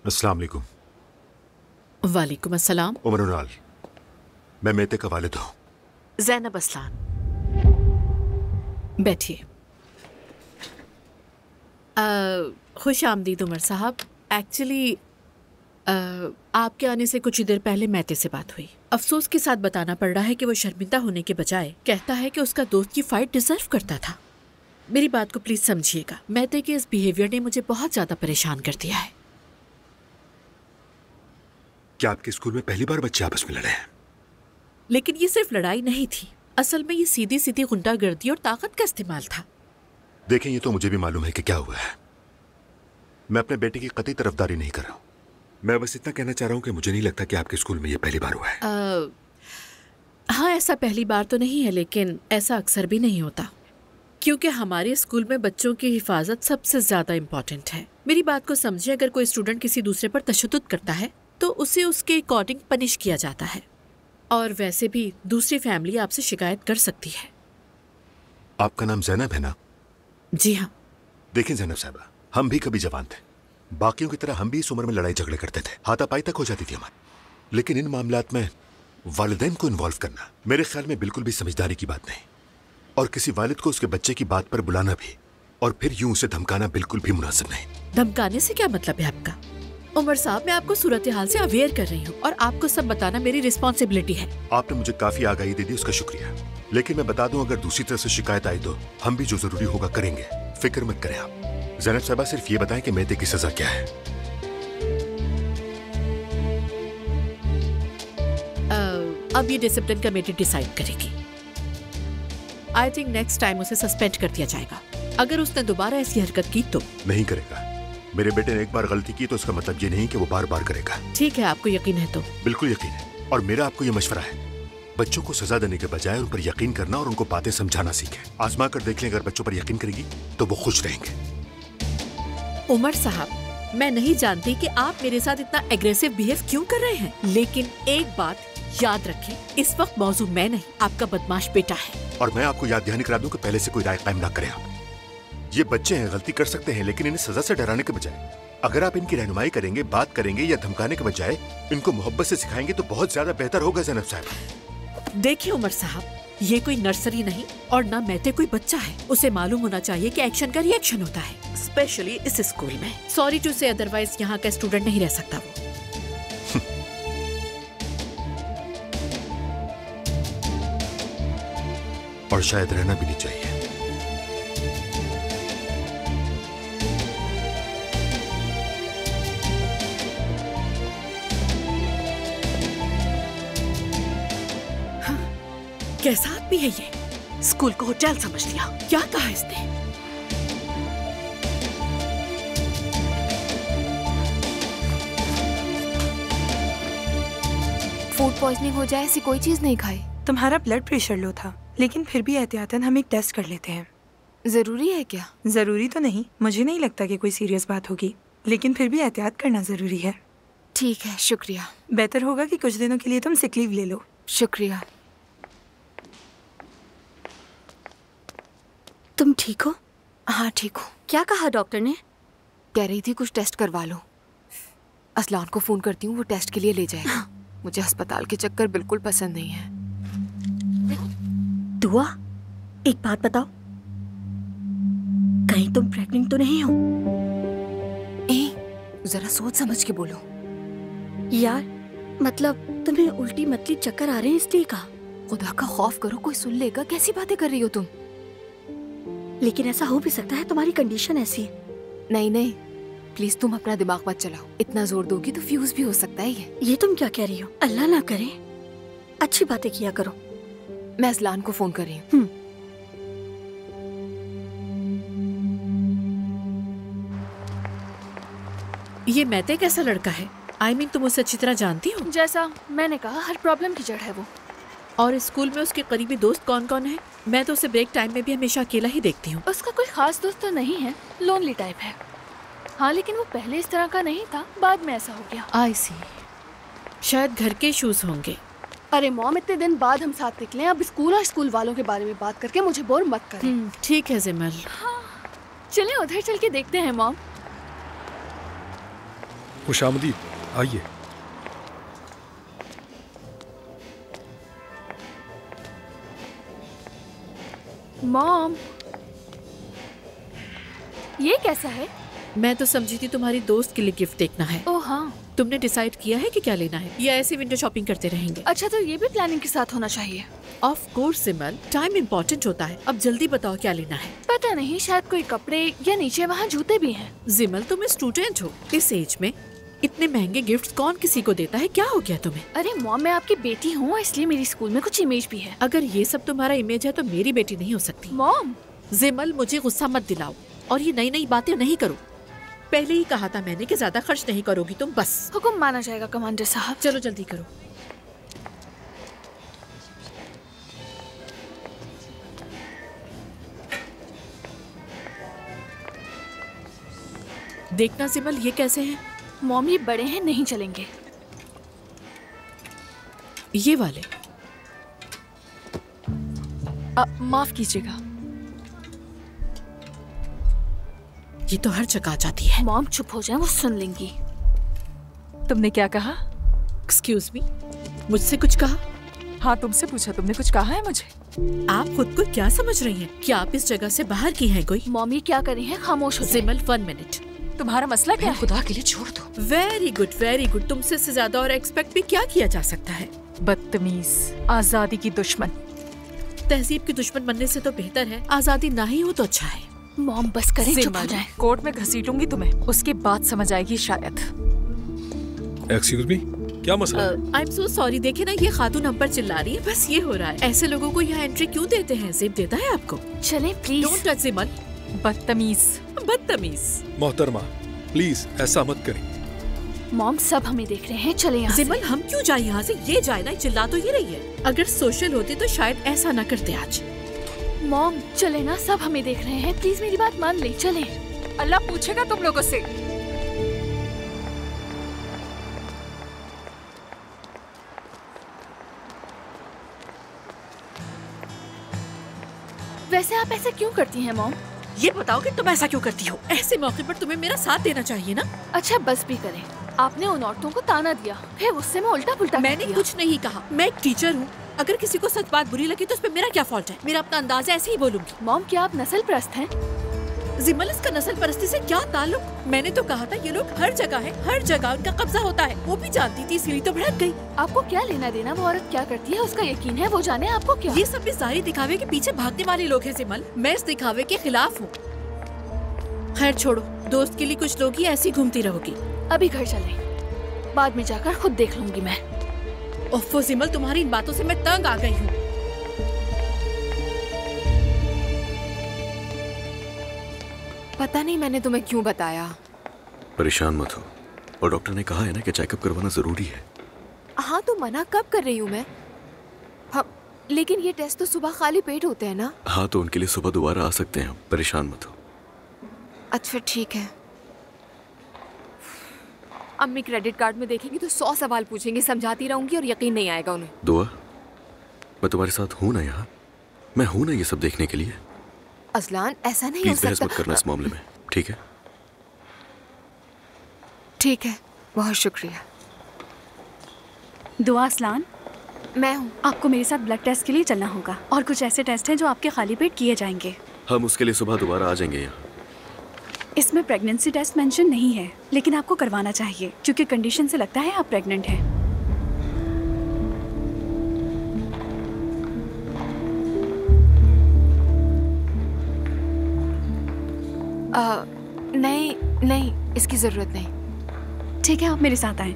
अस्सलाम वालेकुम। वालेकुम अस्सलाम। उमर उनाल, मैं मेते का वालिद हूँ। ज़ैनब असलान, बैठिए। खुश आमदीद उमर साहब। एक्चुअली आपके आने से कुछ ही देर पहले मैते से बात हुई। अफसोस के साथ बताना पड़ रहा है कि वो शर्मिंदा होने के बजाय कहता है कि उसका दोस्त की फाइट डिजर्व करता था। मेरी बात को प्लीज समझिएगा। मैते के इस बिहेवियर ने मुझे बहुत ज्यादा परेशान कर दिया है। क्या आपके स्कूल में पहली बार बच्चे आपस में लड़े हैं? लेकिन ये सिर्फ लड़ाई नहीं थी, असल में ये सीधी सीधी गुंडागर्दी और ताकत का इस्तेमाल था। देखें, ये तो मुझे भी मालूम है कि क्या हुआ है। मैं अपने बेटे की कतई तरफदारी नहीं कर रहा हूँ। मैं बस इतना कहना चाह रहा हूँ कि मुझे नहीं लगता कि आपके स्कूल में ये पहली बार हुआ है। हाँ, ऐसा पहली बार तो नहीं है, लेकिन ऐसा अक्सर भी नहीं होता, क्योंकि हमारे स्कूल में बच्चों की हिफाजत सबसे ज्यादा इम्पोर्टेंट है। मेरी बात को समझे, अगर कोई स्टूडेंट किसी दूसरे पर तशद्दुद करता है तो उसे उसके अकॉर्डिंग पनिश किया जाता है। और वैसे भी दूसरी फैमिली आपसे शिकायत कर सकती है। आपका नाम जैनब है ना? जी हाँ। देखें जैनब साहबा, हम भी कभी जवान थे। बाकियों की तरह हम भी इस उम्र में लड़ाई झगड़े करते थे, हाथापाई तक हो जाती थी हमारी। लेकिन इन मामलात में वालिदैन को इन्वॉल्व करना मेरे ख्याल में बिल्कुल भी समझदारी की बात नहीं। और किसी वालिद को उसके बच्चे की बात पर बुलाना भी और फिर यूं उसे धमकाना बिल्कुल भी मुनासिब नहीं। धमकाने से क्या मतलब है आपका? उमर साहब, मैं आपको सूरत हाल से अवेयर कर रही हूँ और आपको सब बताना मेरी रिस्पॉन्सिबिलिटी है। आपने मुझे काफी आगाही दे दी, उसका शुक्रिया। लेकिन मैं बता दूं, अगर दूसरी तरफ से शिकायत आई तो हम भी जो जरूरी होगा करेंगे, फिक्र मत करें आप। ज़ैनब साहबा, सिर्फ ये बताएं कि मेते की सजा क्या है। अब ये डिसिप्लिन कमेटी डिसाइड करेगी। आई थिंक नेक्स्ट टाइम उसे सस्पेंड कर दिया जाएगा। अगर उसने दोबारा ऐसी हरकत की तो। नहीं करेगा। मेरे बेटे ने एक बार गलती की तो उसका मतलब ये नहीं कि वो बार बार करेगा। ठीक है, आपको यकीन है तो? बिल्कुल यकीन है। और मेरा आपको ये मशवरा है, बच्चों को सजा देने के बजाय उन पर यकीन करना और उनको बातें समझाना सीखें। आजमा कर देख लें, अगर बच्चों पर यकीन करेगी तो वो खुश रहेंगे। उमर साहब, मैं नहीं जानती कि आप मेरे साथ इतना एग्रेसिव बिहेव क्यों कर रहे हैं, लेकिन एक बात याद रखें, इस वक्त मौजू मैं नहीं, आपका बदमाश बेटा है। और मैं आपको याद दहानी करा दूं कि पहले से कोई राय कायम ना करें आप। ये बच्चे हैं, गलती कर सकते हैं, लेकिन इन्हें सजा से डराने के बजाय अगर आप इनकी रहनुमाई करेंगे, बात करेंगे या धमकाने के बजाय इनको मोहब्बत से सिखाएंगे तो बहुत ज्यादा बेहतर होगा। ज़ैनब साहब, देखिए उमर साहब, ये कोई नर्सरी नहीं और ना मैते कोई बच्चा है। उसे मालूम होना चाहिए कि एक्शन का रिएक्शन होता है, स्पेशली इस स्कूल में। सॉरी टू से, अदरवाइज यहाँ का स्टूडेंट नहीं रह सकता वो। और शायद रहना भी नहीं चाहिए। कैसा आदमी है ये? स्कूल को होटल समझ लिया। क्या कहा इसने? फूड पॉइजनिंग हो जाए ऐसी कोई चीज नहीं खाई। तुम्हारा ब्लड प्रेशर लो था, लेकिन फिर भी एहतियातन हम एक टेस्ट कर लेते हैं। जरूरी है क्या? जरूरी तो नहीं, मुझे नहीं लगता कि कोई सीरियस बात होगी, लेकिन फिर भी एहतियात करना जरूरी है। ठीक है, शुक्रिया। बेहतर होगा कि कुछ दिनों के लिए तुम सिक लीव ले लो। शुक्रिया। तुम ठीक हो? हाँ ठीक हूँ। क्या कहा डॉक्टर ने? कह रही थी कुछ टेस्ट करवा लो। असलान को फोन करती हूँ, वो टेस्ट के लिए ले जाएगा। मुझे अस्पताल के चक्कर बिल्कुल पसंद नहीं है। दुआ, एक बात बताओ, कहीं तुम प्रेग्नेंट तो नहीं हो? जरा सोच समझ के बोलो यार, मतलब तुम्हें उल्टी मतली चक्कर आ रहे हैं इसलिए कहा। खुदा का खौफ करो, कोई सुन लेगा। कैसी बातें कर रही हो तुम? लेकिन ऐसा हो भी सकता है, तुम्हारी कंडीशन ऐसी है। नहीं नहीं, प्लीज तुम अपना दिमाग मत चलाओ। इतना जोर दोगी तो फ्यूज भी हो सकता है ये तुम क्या कह रही हो? अल्लाह ना करे। अच्छी बातें किया करो। मैं असलान को फोन कर रही हूँ। ये मैते कैसा लड़का है? I mean, तुम उसे अच्छी तरह जानती हो? जैसा मैंने कहा, हर प्रॉब्लम की जड़ है वो। और स्कूल में उसके करीबी दोस्त कौन कौन है? मैं तो उसे ब्रेक टाइम में भी हमेशा अकेला ही देखती हूँ। उसका कोई खास दोस्त तो नहीं है, लोनली टाइप है। हाँ, लेकिन वो पहले इस तरह का नहीं था, बाद में ऐसा हो गया। आई सी, शायद घर के इश्यूज होंगे। अरे मॉम, इतने दिन बाद हम साथ निकले, अब स्कूल और स्कूल वालों के बारे में बात करके मुझे बोर मत करें। ठीक है जिमल। हाँ, चलें उधर चल के देखते हैं मॉम। खुशामदीद, आइए। मॉम, ये कैसा है? मैं तो समझी थी तुम्हारी दोस्त के लिए गिफ्ट देखना है। ओह हाँ। तुमने डिसाइड किया है कि क्या लेना है या ऐसे विंडो शॉपिंग करते रहेंगे? अच्छा, तो ये भी प्लानिंग के साथ होना चाहिए। ऑफ कोर्स सिमल, टाइम इम्पोर्टेंट होता है। अब जल्दी बताओ क्या लेना है। पता नहीं, शायद कोई कपड़े या नीचे वहाँ जूते भी हैं। जिमल, तुम स्टूडेंट हो, इस एज में इतने महंगे गिफ्ट्स कौन किसी को देता है? क्या हो गया तुम्हें? अरे मॉम, मैं आपकी बेटी हूँ, इसलिए मेरी स्कूल में कुछ इमेज भी है। अगर ये सब तुम्हारा इमेज है तो मेरी बेटी नहीं हो सकती। मॉम, जिमल, मुझे गुस्सा मत दिलाओ और ये नई नई बातें नहीं करो। पहले ही कहा था मैंने कि ज्यादा खर्च नहीं करोगी तुम, बस। हुक्म माना जाएगा कमांडर साहब। चलो जल्दी करो। देखना सिमल, ये कैसे हैं? मॉम, ये बड़े हैं, नहीं चलेंगे। ये वाले? माफ कीजिएगा। ये तो हर जगह आ जाती है। मॉम चुप हो जाए, वो सुन लेंगी। तुमने क्या कहा? एक्सक्यूज मी, मुझसे कुछ कहा? हाँ, तुमसे पूछा। तुमने कुछ कहा है मुझे? आप खुद को क्या समझ रही हैं? क्या आप इस जगह से बाहर की हैं कोई? मॉम, ये क्या करी है? खामोश हो जाए। सिमल, 1 मिनट। तुम्हारा मसला क्या है? खुदा के लिए छोड़ दो। Very good, very good. तुमसे इससे ज्यादा और एक्सपेक्ट भी क्या किया जा सकता है? बदतमीज, आजादी की दुश्मन। तहजीब की दुश्मन बनने से तो बेहतर है आजादी ना ही हो तो अच्छा है। मॉम बस करें, चुप हो जाए। कोर्ट में घसीटूंगी तुम्हें, उसके बाद समझ आएगी शायद। एक्सक्यूज मी, क्या मसला है? I am so sorry. देखे ना, ये खातून हम पर चिल्ला रही है। बस ये हो रहा है। ऐसे लोगों को यहाँ एंट्री क्यों देते हैं? जिप देता है आपको? चलें प्लीज। Don't touch जिमल। बदतमीज। बदतमीज। मोहतरमा, प्लीज ऐसा मत करें। मॉम, सब हमें देख रहे हैं, चले यहाँ से। जिमल, हम क्यों जाए यहाँ से? ये जाए ना, चिल्ला तो ये रही है। अगर सोशल होती तो शायद ऐसा ना करते आज। मॉम चले ना, सब हमें देख रहे हैं, प्लीज मेरी बात मान ले, चले। अल्लाह पूछेगा तुम लोगों से। वैसे आप ऐसे क्यों करती हैं मॉम? ये बताओ कि तुम ऐसा क्यों करती हो? ऐसे मौके पर तुम्हें मेरा साथ देना चाहिए ना। अच्छा बस भी करें। आपने उन औरतों को ताना दिया, फिर उससे मैं उल्टा पुल्टा मैंने कुछ नहीं कहा। मैं एक टीचर हूँ। अगर किसी को सच बात बुरी लगी तो उसमें मेरा क्या फॉल्ट है? मेरा अपना अंदाज है, ऐसे ही बोलूंगी। मॉम, क्या आप नस्ल परस्त हैं? जिमल, इसका नस्ल परस्ती से क्या ताल्लुक? मैंने तो कहा था ये लोग हर जगह है, हर जगह उनका कब्जा होता है। वो भी जानती थी, इसलिए तो भड़क गई। आपको क्या लेना देना वो औरत क्या करती है? उसका यकीन है, वो जाने आपको क्या। ये सब भी जाहिर दिखावे के पीछे भागने वाले लोग हैं जिमल। मैं इस दिखावे के खिलाफ हूँ। खैर छोड़ो, दोस्त के लिए कुछ लोग ही ऐसी घूमती रहोगी। अभी घर चले, बाद में जाकर खुद देख लूंगी मैं। ओफो जिमल, तुम्हारी इन बातों से मैं तंग आ गई हूँ। पता नहीं मैंने तुम्हें क्यों बताया। परेशान मत हो, और डॉक्टर ने कहा है ना कि चेकअप करवाना जरूरी है। हाँ तो मना कब कर रही हूँ मैं? हाँ, लेकिन ये टेस्ट तो सुबह खाली पेट होते हैं ना। हाँ तो उनके लिए सुबह दोबारा आ सकते हैं, परेशान मत हो। अच्छा ठीक है। अम्मी क्रेडिट कार्ड में देखेंगी तो 100 सवाल पूछेंगे, समझाती रहूंगी और यकीन नहीं आएगा उन्हें। दुआ, मैं तुम्हारे साथ हूँ ना यहाँ, मैं हूँ ना ये सब देखने के लिए। असलान, ऐसा नहीं हो प्लीज बहस सकता। मत करना इस मामले में, ठीक है? ठीक है, बहुत शुक्रिया। दुआ असलान, मैं हूँ। आपको मेरे साथ ब्लड टेस्ट के लिए चलना होगा और कुछ ऐसे टेस्ट हैं जो आपके खाली पेट किए जाएंगे। हम उसके लिए सुबह दोबारा आ जाएंगे यहाँ। इसमें प्रेगनेंसी टेस्ट मेंशन नहीं है, लेकिन आपको करवाना चाहिए क्योंकि कंडीशन से लगता है आप प्रेग्नेंट हैं। नहीं नहीं, इसकी जरूरत नहीं। ठीक है, आप मेरे साथ आएं।